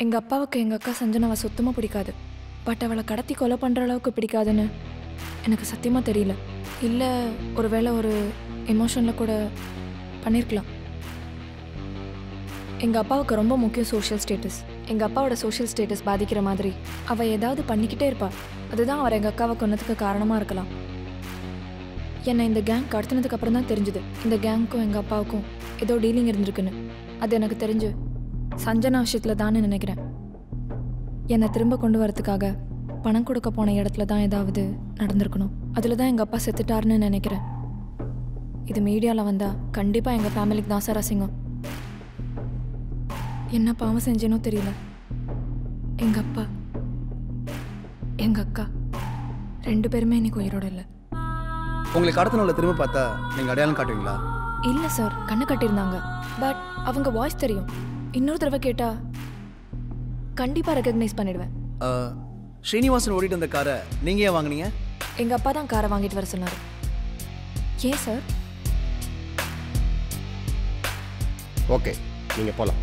எங்கள் அப்பாவுக்கு எங்கள் அக்கா சஞ்சனாவை சுத்தமாக பிடிக்காது. பட் அவளை கடத்தி கொலை பண்ணுற அளவுக்கு பிடிக்காதுன்னு எனக்கு சத்தியமாக தெரியல. இல்லை ஒருவேளை ஒரு எமோஷனில் கூட பண்ணியிருக்கலாம். எங்கள் அப்பாவுக்கு ரொம்ப முக்கியம் சோஷியல் ஸ்டேட்டஸ். எங்கள் அப்பாவோட சோஷியல் ஸ்டேட்டஸ் பாதிக்கிற மாதிரி அவள் ஏதாவது பண்ணிக்கிட்டே இருப்பாள். அதுதான் அவர் எங்கள் அக்காவை கொன்னதுக்கு காரணமாக இருக்கலாம். என்னை இந்த கேங் கடத்தினதுக்கு அப்புறம் தான் தெரிஞ்சுது இந்த கேங்க்கும் எங்கள் அப்பாவுக்கும் ஏதோ டீலிங் இருந்திருக்குன்னு. அது எனக்கு தெரிஞ்சு சஞ்சனா விஷயத்தில் தான்னு நினைக்கிறேன். என்னை திரும்ப கொண்டு வரதுக்காக பணம் கொடுக்க போன இடத்துல தான் ஏதாவது நடந்திருக்கணும். அதில் தான் எங்கள் அப்பா செத்துட்டாருன்னு நினைக்கிறேன். இது மீடியாவில் வந்தால் கண்டிப்பாக எங்கள் ஃபேமிலிக்கு தான் சார் அசிங்கம். என்ன பாவம் செஞ்சேனோ தெரியல. எங்கள் அப்பா எங்கள் அக்கா 2 பேருமே இன்னைக்கு உயிரோடு இல்லை. உங்களுக்கு கடத்தினவளை திரும்ப பார்த்தா நீங்கள் அடையாளம் காட்டுவீங்களா? இல்லை சார், கண்ணு கட்டியிருந்தாங்க. பட் அவங்க வாய்ஸ் தெரியும். இன்னொரு தடவை கேட்டால் கண்டிப்பாக ரெக்கக்னைஸ் பண்ணிடுவேன். ஸ்ரீனிவாசன் ஓடிட்டு வந்த காரை நீங்கள் ஏன் வாங்கினீங்க? எங்கள் அப்பா தான் காரை வாங்கிட்டு வர சொன்னார். ஏன் சார்? ஓகே, நீங்கள் போகலாம்.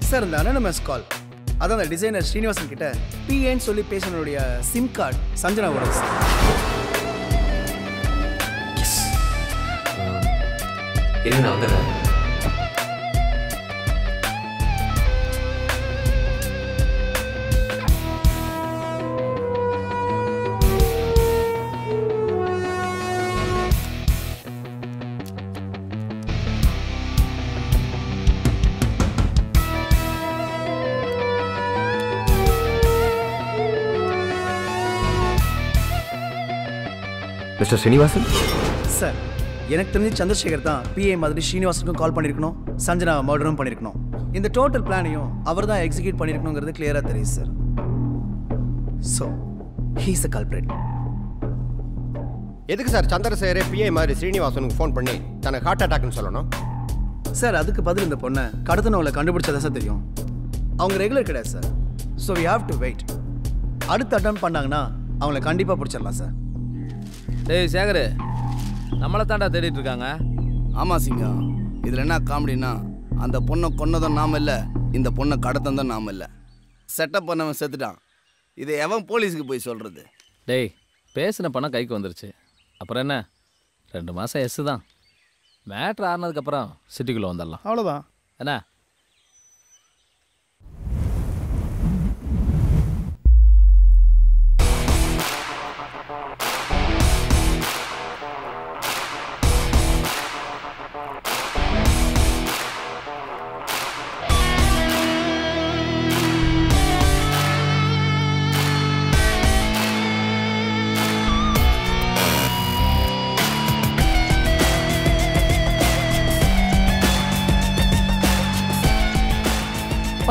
சார், இந்த அனானமஸ் கால் அதான் அந்த டிசைனர் ஸ்ரீனிவாசன் கிட்ட பிஏன்னு சொல்லி பேசினுடைய சிம் கார்டு சஞ்சனாவோட. நான் வந்துடுறேன். மிஸ்டர் ஸ்ரீனிவாசன் சார், எனக்கு தெரிஞ்சு சந்திரசேகர் தான் பிஏ மாதிரி ஸ்ரீனிவாசனுக்கும் கால் பண்ணியிருக்கணும், சஞ்சனா மர்டரும் பண்ணியிருக்கணும். இந்த டோட்டல் பிளானையும் அவர் தான் எக்ஸிக்யூட் பண்ணியிருக்கணுங்கிறது கிளியராக தெரியுது சார். So he's a கல்பிரேட். எதுக்கு சார் சந்திரசேகரே பிஏ மாதிரி ஸ்ரீனிவாசனுக்கு ஃபோன் பண்ணி தனக்கு ஹார்ட் அட்டாக்னு சொல்லணும்? சார், அதுக்கு பதில் இந்த பொண்ணை கடத்தினவளை கண்டுபிடிச்சதா சார் தெரியும். அவங்க ரெகுலர் கிடையாது sir. So we have to wait. அடுத்து அட்டன் பண்ணாங்கன்னா அவங்கள கண்டிப்பாக பிடிச்சிடலாம் சார். டேய் சேகர், நம்மளை தாண்டா தேடிட்டு இருக்காங்க. ஆமாம் சிங்கம், இதில் என்ன காமெடினா அந்த பொண்ணை கொன்னதும் நாம இல்லை, இந்த பொண்ணை கடத்தந்தான் நாம இல்லை. செட்டப் பண்ணவன் செத்துட்டான். இதை எவன் போலீஸுக்கு போய் சொல்கிறது? டேய், பேசின பணம் கைக்கு வந்துருச்சு. அப்புறம் என்ன, 2 மாதம் எஸ் தான். மேட்ரு ஆறுனதுக்கப்புறம் சிட்டிக்குள்ளே வந்துடலாம். அவ்வளோதான். என்ன?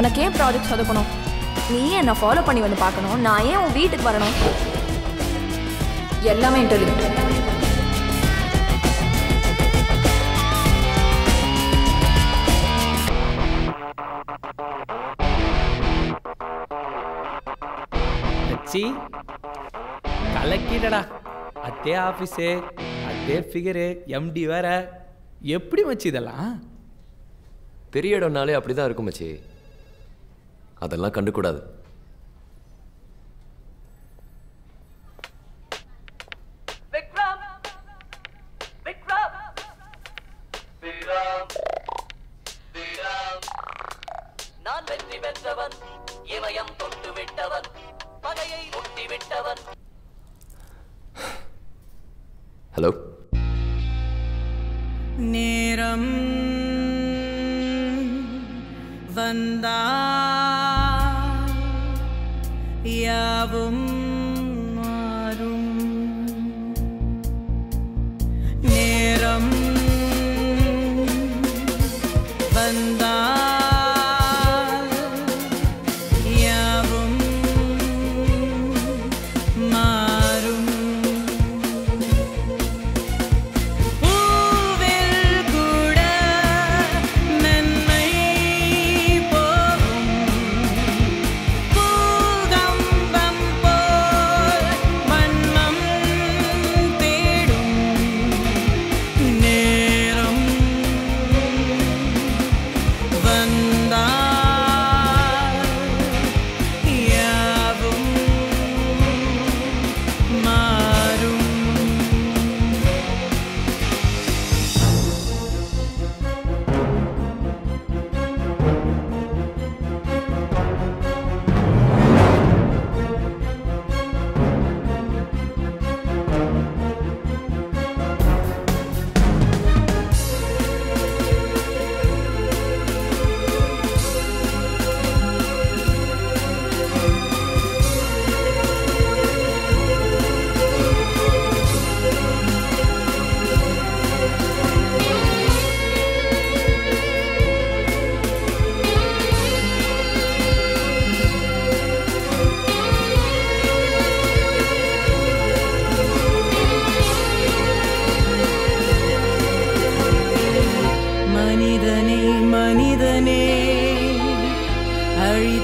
உனக்கு ஏன் ப்ராஜெக்ட் சொதப்பணும்? நீ ஏன் என்ன ஃபாலோ பண்ணி வந்து பார்க்கணும்? நான் ஏன் உன் வீட்டுக்கு வரணும்? எல்லாமே இன்டர்வியூ. கலக்கிட்டடா. அதே ஆஃபீஸு, அதே ஃபிகரு, எம்டி வேற. எப்படி மச்சி இதெல்லாம்? பெரிய இடம்னாலே அப்படிதான் இருக்கும் மச்சி. அதெல்லாம் கண்டுக்கூடாது. நான் வெற்றி பெற்றவன், இமயம் தொட்டு விட்டவன், பகையை முட்டி விட்டவன். ஹலோ. நேரம் வந்தா யாவும் மாறும். நேரம் வந்தா யாவும் மாறும். பூவில் கூட மென்மை போகும். பூகம்பம் போல்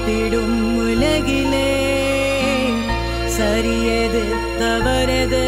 மாட்டிடும் உலகிலே சரியது தவறது